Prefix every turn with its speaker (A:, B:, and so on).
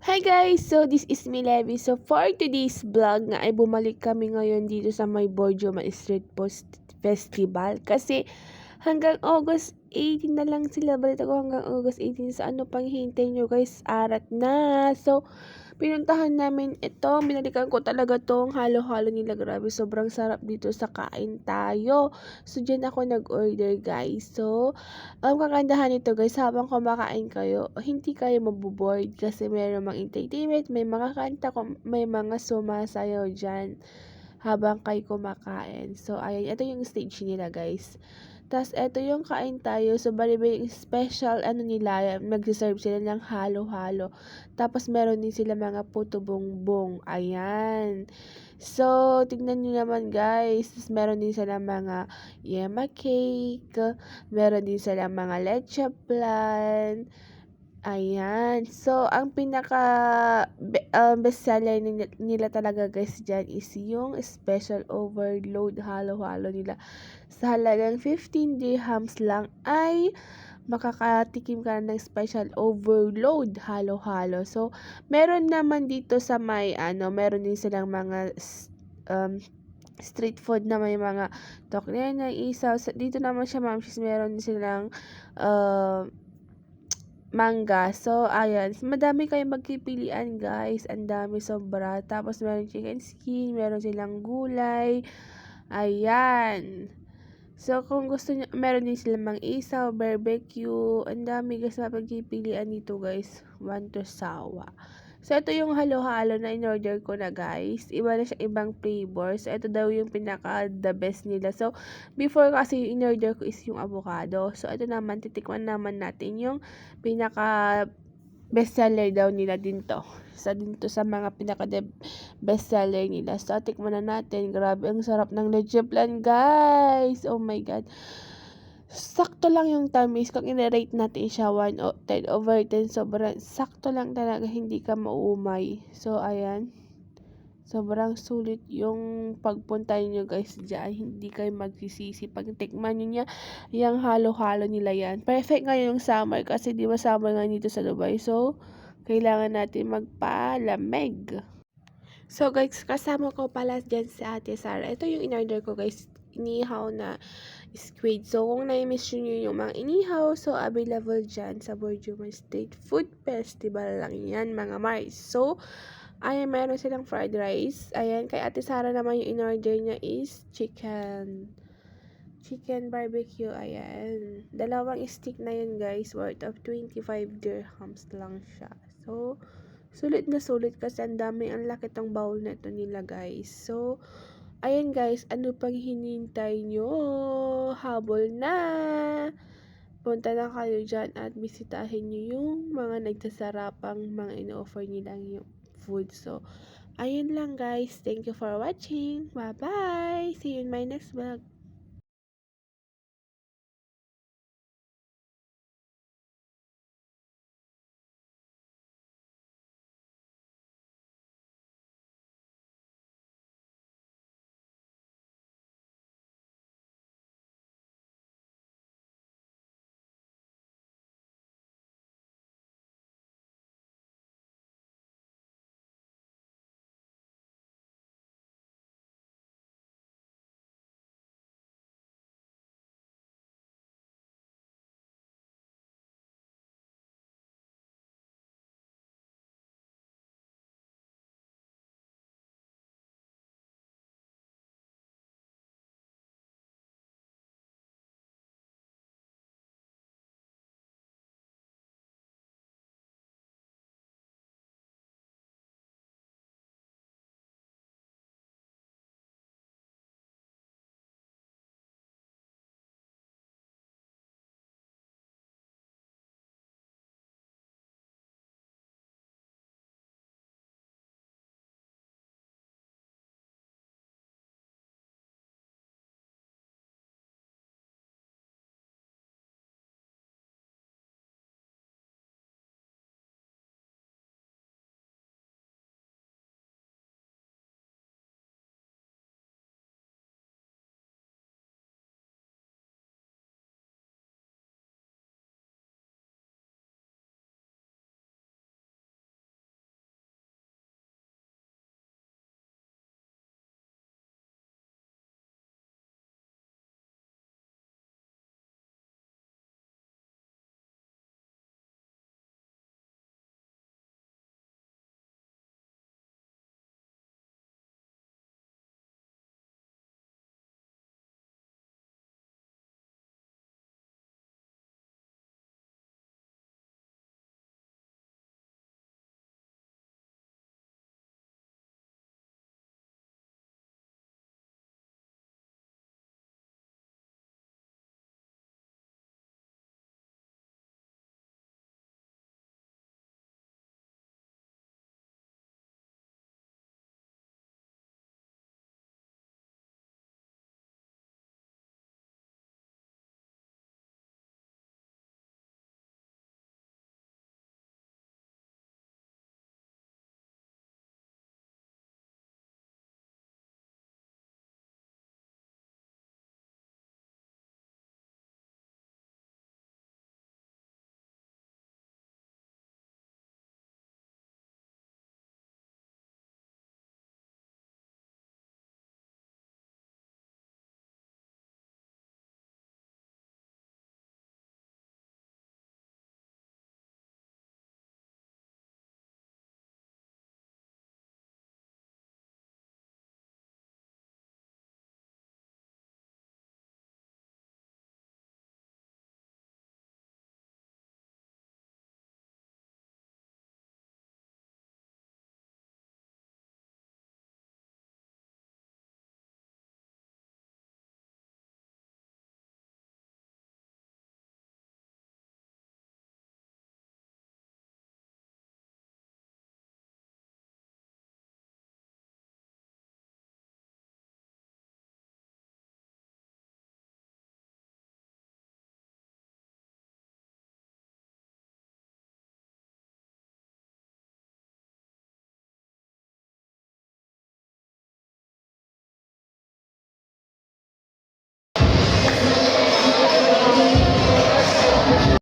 A: Hi guys! So, this is me, Levi. So, for today's vlog nga ay bumalik kami ngayon dito sa may Borjoma Street Post Festival. Kasi hanggang August 18 na lang sila. Balita ko hanggang August 18. So, ano pang hintay nyo guys? Arat na! So, pinuntahan namin ito. Binalikan ko talaga tong halo-halo nila. Grabe, sobrang sarap dito sa kain tayo. So, dyan ako nag-order guys. So, ang kagandahan nito guys, habang kumakain kayo, hindi kayo maboboard kasi meron mga entertainment, may mga kanta, may mga sumasayaw dyan habang kayo kumakain. So, ayan, ito yung stage nila guys. Tapos, ito yung kain tayo. So, bali yung special, ano nila, mag-serve sila ng halo-halo. Tapos, meron din sila mga puto bongbong. Ayan. So, tignan nyo naman guys. Tapos, meron din sila mga yema cake. Meron din sila mga leche flan. Ayan. So, ang pinaka bestseller nila talaga guys dyan is yung special overload halo-halo nila. Sa halagang 15 dirhams lang ay makakatikim ka ng special overload halo-halo. So, meron naman dito sa may meron din silang mga street food na may mga toknena, isaw. Dito naman siya, ma'am, meron din silang mangga. So, ayan. Madami kayong magpipilian, guys. Ang dami, sobra. Tapos, meron chicken skin, meron silang gulay. Ayan. So, kung gusto nyo, meron din silang mga isaw, barbecue. Ang dami, guys, na pagpipilian dito, guys. One to sawa. So, ito yung halo-halo na in-order ko na, guys. Iba na siya, ibang flavor. So, ito daw yung pinaka-the best nila. So, before kasi yung in-order ko is yung avocado. So, ito naman, titikman naman natin yung pinaka bestseller daw nila din to. Isa din to sa mga pinaka bestseller nila. So, tikman na natin. Grabe, ang sarap ng leche flan, guys. Oh my God. Sakto lang yung tamis. Kung i-rate natin siya 10/10, sobrang sakto lang talaga. Hindi ka mauumay. So, ayan. Sobrang sulit yung pagpunta nyo guys dyan. Hindi kayo magsisisi. Pag tikman nyo niya, yung halo-halo nila yan. Perfect ngayon yung summer kasi di ba summer ngayon dito sa Dubai. So, kailangan natin magpalamig. So guys, kasama ko pala dyan si Ate Sara. Ito yung in-order ko guys. Inihaw na squid. So, kung na-miss nyo yung mga inihaw, so available dyan sa Borjoma State Food Festival lang yan mga Mars. So, ayan, meron silang fried rice. Ayan, kay Ate Sara naman yung in-order niya is chicken. Chicken barbecue, ayan. Dalawang stick na yun guys, worth of 25 dirhams lang siya. So, sulit na sulit kasi ang dami, ang laki tong bowl na ito nila guys. So, ayan guys, ano pang hinintay nyo? Habol na! Punta na kayo dyan at bisitahin nyo yung mga nagsasarapang mga in-offer nilang yung food. So, ayun lang guys. Thank you for watching. Bye-bye! See you in my next vlog.